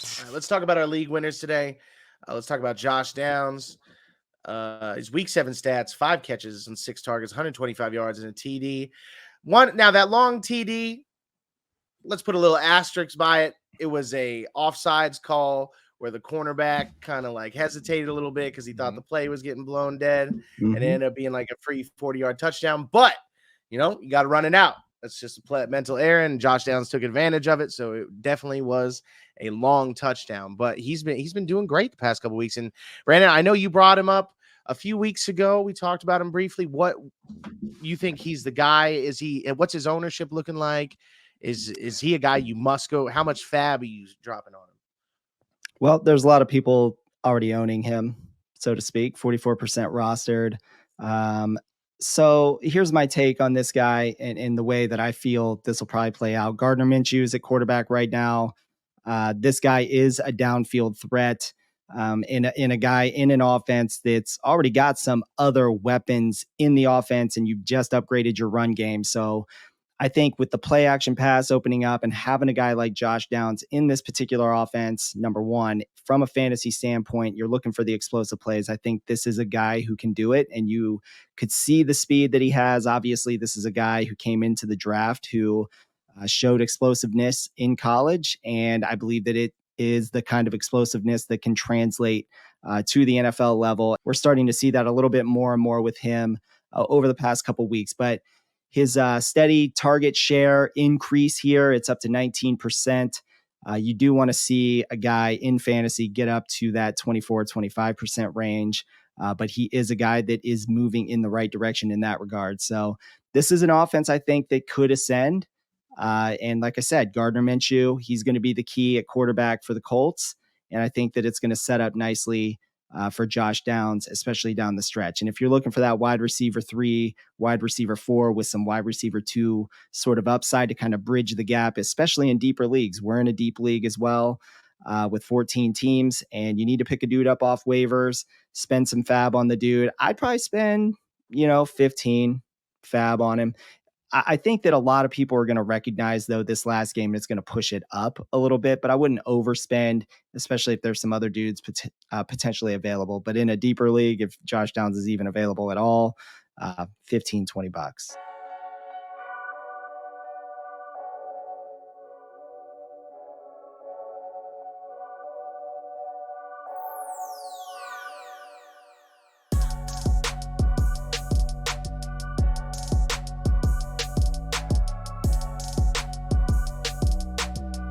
All right, let's talk about our league winners today. Let's talk about Josh Downs. His week 7 stats: 5 catches and 6 targets, 125 yards and a TD. One now that long TD. Let's put a little asterisk by it. It was a offsides call where the cornerback kind of like hesitated a little bit because he thought the play was getting blown dead, and it Mhm. ended up being like a free 40-yard touchdown. But you got to run it out. That's just a mental error, and Josh Downs took advantage of it. So it definitely was a long touchdown. But he's been doing great the past couple weeks. And Brandon, I know you brought him up a few weeks ago. We talked about him briefly. What you think he's the guy? Is he? What's his ownership looking like? Is he a guy you must go? How much fab are you dropping on him? Well, there's a lot of people already owning him, so to speak, 44% rostered. Um, so here's my take on this guy and the way that I feel this will probably play out. Gardner Minshew is at quarterback right now. This guy is a downfield threat in a guy in an offense that's already got some other weapons in the offense, and you've just upgraded your run game. So I think with the play action pass opening up and having a guy like Josh Downs in this particular offense, number one, from a fantasy standpoint, you're looking for the explosive plays. I think this is a guy who can do it, and you could see the speed that he has. Obviously, this is a guy who came into the draft who showed explosiveness in college, and I believe that it is the kind of explosiveness that can translate to the NFL level. We're starting to see that a little bit more and more with him over the past couple weeks, but his steady target share increase here, it's up to 19%. You do want to see a guy in fantasy get up to that 24-25% range. But he is a guy that is moving in the right direction in that regard. So this is an offense I think that could ascend. And like I said, Gardner Minshew, he's going to be the key at quarterback for the Colts. And I think that it's going to set up nicely for Josh Downs, especially down the stretch. And if you're looking for that wide receiver 3, wide receiver 4 with some wide receiver 2 sort of upside to kind of bridge the gap, especially in deeper leagues. We're in a deep league as well with 14 teams, and you need to pick a dude up off waivers, spend some fab on the dude. I'd probably spend, 15 fab on him. I think that a lot of people are going to recognize, though, this last game is going to push it up a little bit, but I wouldn't overspend, especially if there's some other dudes potentially available. But in a deeper league, if Josh Downs is even available at all, $15-20.